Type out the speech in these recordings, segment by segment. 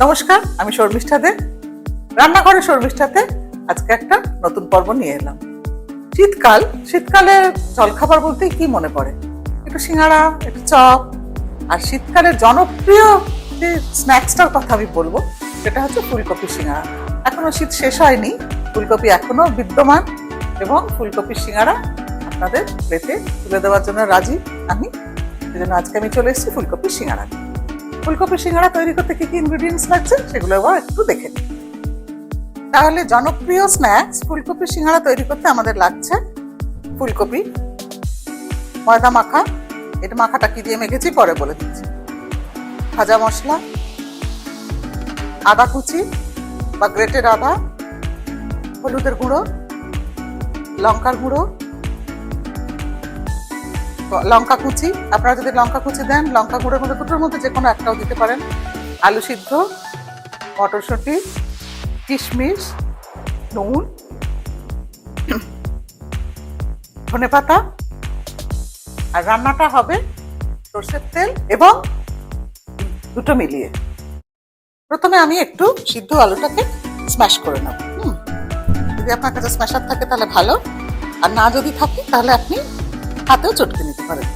নমস্কার, আমি শর্মিষ্ঠা দে। রান্নাঘরে শর্মিষ্ঠাতে আজকে একটা নতুন পর্ব নিয়ে এলাম। শীতকালে জলখাবার বলতে কি মনে পড়ে? একটু সিঙ্গাড়া, একটু চপ। আর শীতকালের জনপ্রিয় যে স্ন্যাক্সটার কথা আমি বলবো সেটা হচ্ছে ফুলকপি সিঙ্গাড়া। এখনো শীত শেষ হয়নি, ফুলকপি এখনো বিদ্যমান এবং ফুলকপির সিঙ্গাড়া আপনাদের প্লেটে তুলে দেওয়ার জন্য রাজি আমি। সেজন্য আজকে আমি চলে এসেছি ফুলকপির সিঙ্গাড়া। ফুলকপির সিঙ্গাড়া তৈরি করতে কি কি ইনগ্রেডিয়েন্টস লাগছে সেগুলো আবার একটু দেখে নিই। তাহলে জনপ্রিয় স্ন্যাক্স ফুলকপির সিঙ্গাড়া তৈরি করতে আমাদের লাগছে ফুলকপি, ময়দা মাখা, এটা মাখাটা কি দিয়ে মেখেছি পরে বলে দিচ্ছি, ভাজা মশলা, আদা কুচি বা গ্রেটেড আদা, হলুদের গুঁড়ো, লঙ্কার গুঁড়ো, লঙ্কা কুচি, আপনারা যদি লঙ্কা কুচি দেন লঙ্কা গুঁড়োর মধ্যে দুটোর মধ্যে যে কোনো একটাও দিতে পারেন, আলু সিদ্ধ, মটরশুঁটি, কিশমিশ, নুন, ধনেপাতা। আর রান্নাটা হবে সরষের তেল এবং দুটো মিলিয়ে। প্রথমে আমি একটু সিদ্ধ আলুটাকে স্ম্যাশ করে নেব। যদি আপনার কাছে স্ম্যাশার থাকে তাহলে ভালো, আর না যদি থাকে তাহলে আপনি হাতেও চটকে নিতে পারেন।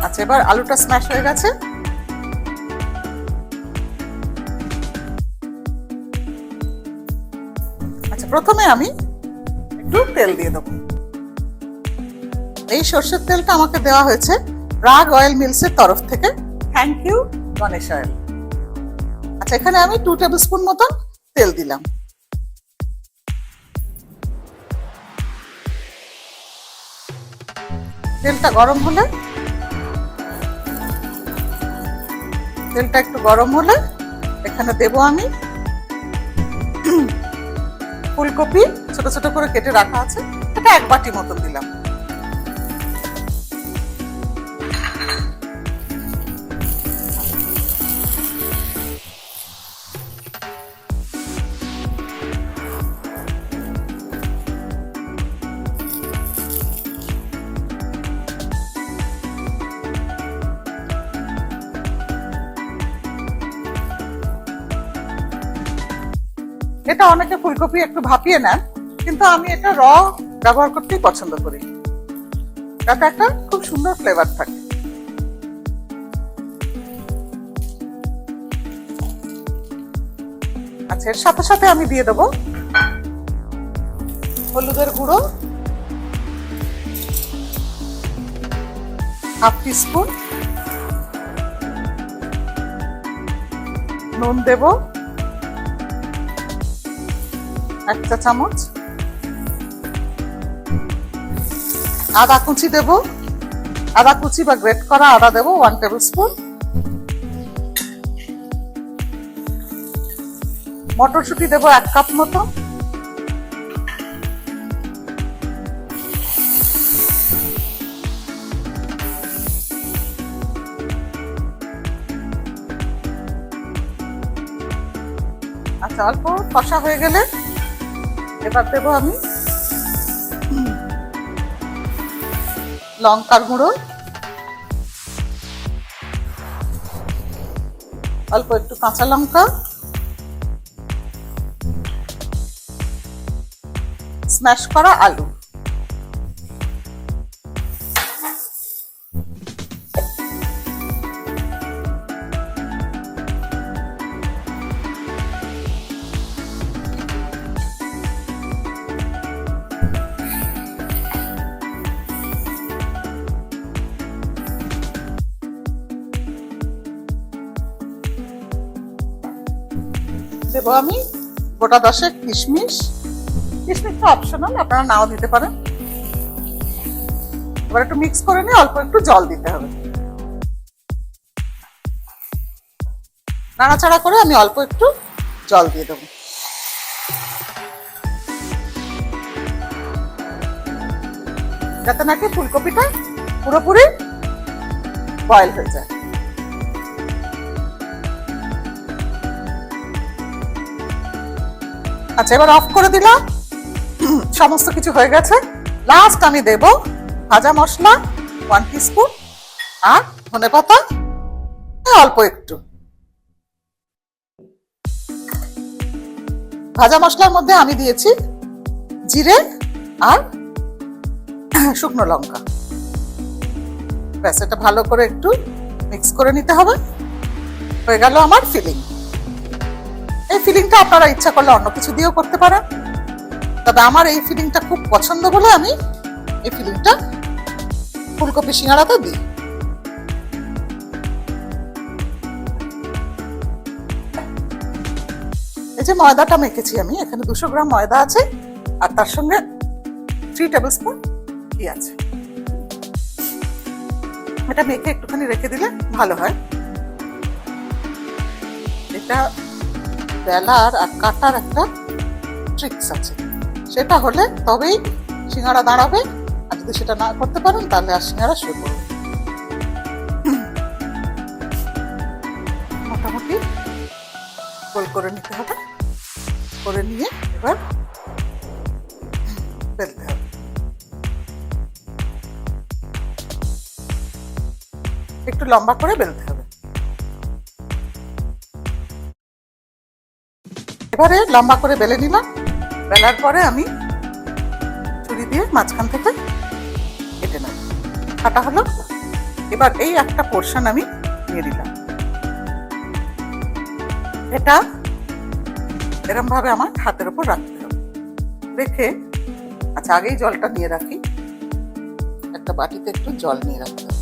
আচ্ছা, এবার আলুটা স্ম্যাশ হয়ে গেছে। আচ্ছা, প্রথমে আমি একটু তেল দিয়ে দেবো। এই সর্ষের তেলটা আমাকে দেওয়া হয়েছে প্রাগ অয়েল মিলসের তরফ থেকে। Thank you Ganesh oil. আচ্ছা, এখানে আমি 2 টেবিল স্পুন মতন তেল দিলাম। তেলটা একটু গরম হলে এখানে দেব আমি ফুলকপি ছোট ছোট করে কেটে রাখা আছে, এটা 1 বাটি মতন দিলাম। এটা অনেকে ফুলকপি একটু ভাপিয়ে নেন, কিন্তু আমি এটা ব্যবহার করতেই পছন্দ করি, তাতে একটা খুব সুন্দর ফ্লেভার থাকে। আচ্ছা, এর সাথে সাথে আমি দিয়ে দেবো হলুদের গুঁড়ো হাফ টিস্পুন, নুন দেব 1 চা চামচ, আদা কুচি দেব, আদা কুচি বা গ্রেট করা আদা দেব 1 টেবিল স্পুন, মটরশুঁটি দেব 1 কাপ মতো, আচ্ছা, অল্প কষা হয়ে গেলে এবার দেবো আমি লঙ্কার গুঁড়ো, অল্প একটু কাঁচা লঙ্কা, স্ম্যাশ করা আলু। দেবো আমি গোটা 10 কিশমিশ। কিশমিশটা অপশনাল, আপনারা নাও দিতে পারেন। এবার একটু মিক্স করে নিয়ে অল্প একটু জল দিতে হবে। নাড়াচাড়া করে আমি অল্প একটু জল দিয়ে দেবো। যাতে নাকি ফুলকপিটা পুরোপুরি বয়েল হয়ে যায়। আচ্ছা, এবার অফ করে দিলাম। সমস্ত কিছু হয়ে গেছে। লাস্ট আমি দেব ভাজা মশলা 1 টিস্পুন আর ধনেপাতা অল্প একটু। ভাজা মশলার মধ্যে আমি দিয়েছি জিরে আর শুকনো লঙ্কা। ব্যাস, এটা ভালো করে একটু মিক্স করে নিতে হবে। হয়ে গেল আমার ফিলিং। এই ফিলিংটা আপনারা ইচ্ছা করলে অন্য কিছু দিয়েও করতে পারেন, তবে আমার এই ফিলিংটা খুব পছন্দ বলে আমি এই ফিলিংটা ফুলকপি সিঙ্গাড়াতে দিই। এই যে ময়দাটা মেখেছি আমি, এখানে 200 গ্রাম ময়দা আছে আর তার সঙ্গে 3 টেবিল স্পুন ঘি আছে। এটা মেখে একটুখানি রেখে দিলে ভালো হয়। এটা বেলার আর কাটার একটা ট্রিক্স আছে, সেটা হলে তবেই সিঙ্গাড়া দাঁড়াবে, আর যদি সেটা না করতে পারেন তাহলে আর সিঙ্গাড়া শুরু করুন। মোটামুটি গোল করে নিতে হবে, করে নিয়ে এবার বেলতে হবে। একটু লম্বা করে বেলতে হবে। এবারে লম্বা করে বেলে নিলাম। বেলার পরে আমি ছুরি দিয়ে মাঝখান থেকে কেটে নেব। কাটা হলো। এবার এই একটা পোর্শন আমি নিয়ে নিলাম। এটা এরম ভাবে আমার হাতের উপর রাখতে হবে। রেখে, আচ্ছা আগেই জলটা নিয়ে রাখি, একটা বাটিতে একটু জল নিয়ে রাখতে হবে।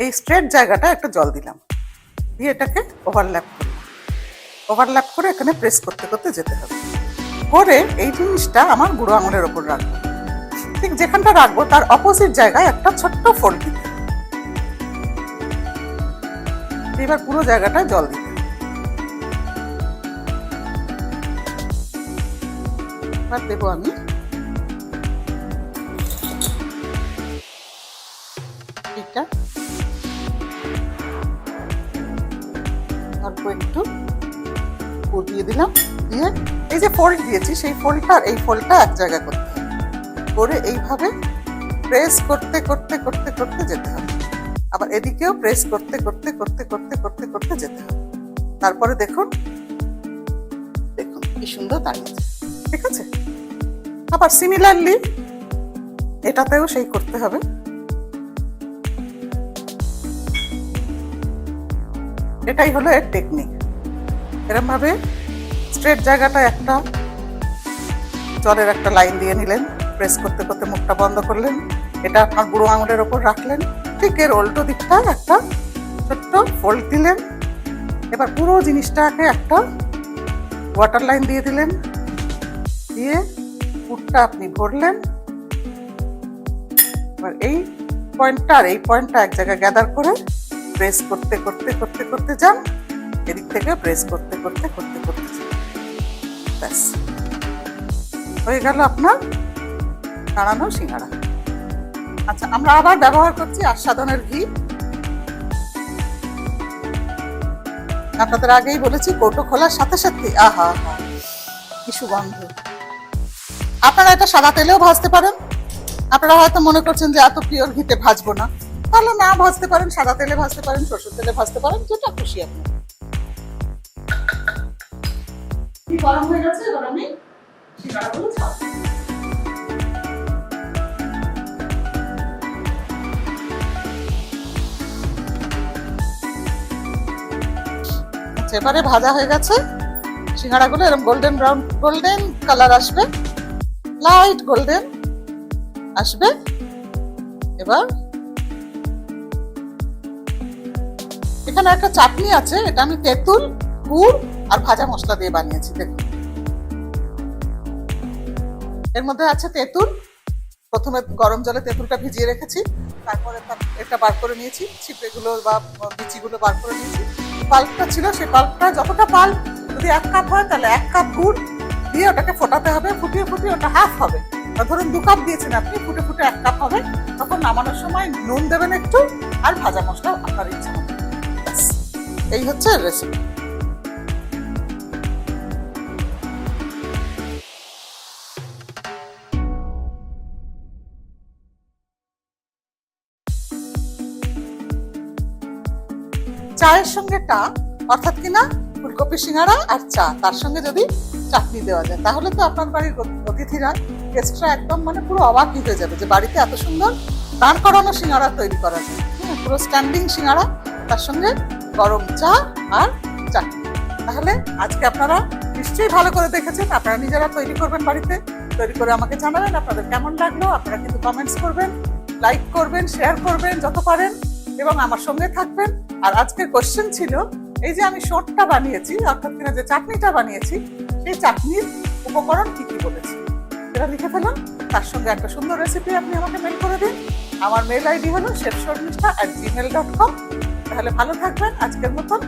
এই স্ট্রেট জায়গাটা একটা জল দিলাম, দিয়ে এটাকে ওভারল্যাপ করলাম। ওভারল্যাপ করে এখানে প্রেস করতে করতে যেতে হবে। করে এই জিনিসটা আমার বুড়ো আঙুলের ওপর রাখবো। ঠিক যেখানটা রাখবো তার অপোজিট জায়গায় একটা ছোট্ট ফোল্ড দিতে হবে। এবার পুরো জায়গাটা জল দিতে হবে। এবার দেবো আমি এটা অল্প একটু পুর দিয়ে দিলাম। দিয়ে এই যে ফোল্ড দিয়েছি সেই ফোল্ডটা আর এই ফোল্ডটা এক জায়গায় করতে হবে। করে এইভাবে প্রেস করতে করতে করতে করতে যেতে হবে। আবার এদিকেও প্রেস করতে করতে করতে করতে করতে করতে যেতে হবে। তারপরে দেখুন দেখুন কি সুন্দর দাঁড়িয়েছে। ঠিক আছে, আবার সিমিলারলি এটাতেও সেই করতে হবে। এটাই হলো এর টেকনিক। এরম ভাবে স্ট্রেট জায়গাটায় একটা জলের একটা লাইন দিয়ে নিলেন, প্রেস করতে করতে মুখটা বন্ধ করলেন, এটা আপনার বুড়ো আঙুলের ওপর রাখলেন। ঠিক এর উল্টো দিকটা একটা ছোট্ট ফোল্ড দিলেন। এবার পুরো জিনিসটাকে একটা ওয়াটার লাইন দিয়ে দিলেন, দিয়ে পুরটা আপনি ভরলেন। এবার এই পয়েন্টটা আর এই পয়েন্টটা এক জায়গায় গ্যাদার করে প্রেস করতে করতে করতে করতে যান, এদিক থেকে প্রেস করতে করতে করতে করতে যান। ব্যাস হয়ে গেল আপনার দাঁড়ানো সিঙ্গাড়া। আচ্ছা, আমরা আবার ব্যবহার করছি আস্বাদনের ঘি। আপনাদের আগেই বলেছি কৌটো খোলার সাথে সাথে আহা হা কি সুগন্ধ। আপনারা এটা সাদা তেলেও ভাজতে পারেন। আপনারা হয়তো মনে করছেন যে এত পিওর ঘিতে ভাজবো না, তাহলে না ভাজতে পারেন, সাদা তেলে ভাজতে পারেন, সরষের তেলে ভাজতে পারেন, যেটা খুশি আপনার। গরম হয়ে গেছে, এবার আমি সিঙ্গাড়াগুলো ছাড়বো। এবারে ভাজা হয়ে গেছে সিঙ্গাড়াগুলো, এরকম গোল্ডেন ব্রাউন গোল্ডেন কালার আসবে, লাইট গোল্ডেন আসবে। এবার এখানে একটা চাটনি আছে, এটা আমি তেঁতুল, গুড় আর ভাজা মশলা দিয়ে বানিয়েছি। দেখুন এর মধ্যে আছে তেঁতুল। প্রথমে গরম জলে তেঁতুলটা ভিজিয়ে রেখেছি, তারপরে এটা বার করে নিয়েছি, ছিপড়েগুলো বা বিচিগুলো বার করে নিয়েছি। পাল্পটা ছিল, সেই পাল্পটা যতটা পাল্প, যদি 1 কাপ হয় তাহলে 1 কাপ গুড় দিয়ে ওটাকে ফোটাতে হবে। ফুটিয়ে ফুটিয়ে ওটা হাফ হবে। ধরুন 2 কাপ দিয়েছেন আপনি, ফুটে ফুটে 1 কাপ হবে। তখন নামানোর সময় নুন দেবেন একটু, আর ভাজা মশলা আপনার ইচ্ছা মতো। এই হচ্ছে রেসিপি। চায়ের সঙ্গে টা, অর্থাৎ কিনা ফুলকপি সিঙ্গারা আর চা, তার সঙ্গে যদি চাটনি দেওয়া যায়, তাহলে তো আপনার বাড়ির অতিথিরা, গেস্টরা একদম মানে পুরো অবাকই হয়ে যাবে যে বাড়িতে এত সুন্দর দাঁড় করানো সিঙ্গারা তৈরি করা যায়। পুরো স্ট্যান্ডিং সিঙ্গারা, তার সঙ্গে গরম চা আর চাটনি। তাহলে আজকে আপনারা নিশ্চয়ই ভালো করে দেখেছেন, আপনারা নিজেরা তৈরি করবেন বাড়িতে, তৈরি করে আমাকে জানাবেন আপনাদের কেমন লাগলো। আপনারা কিন্তু কমেন্টস করবেন, লাইক করবেন, শেয়ার করবেন যত পারেন, এবং আমার সঙ্গে থাকবেন। আর আজকের কোশ্চেন ছিল, এই যে আমি শোটটা বানিয়েছি, অর্থাৎ কিনা যে চাটনিটা বানিয়েছি, সেই চাটনির উপকরণ কি কি বলেছি সেটা লিখে ফেলুন। তার সঙ্গে একটা সুন্দর রেসিপি আপনি আমাকে মেল করে দিন। আমার মেল আইডি হলো chefshormishta@gmail.com। তাহলে ভালো থাকবেন আজকের মতন।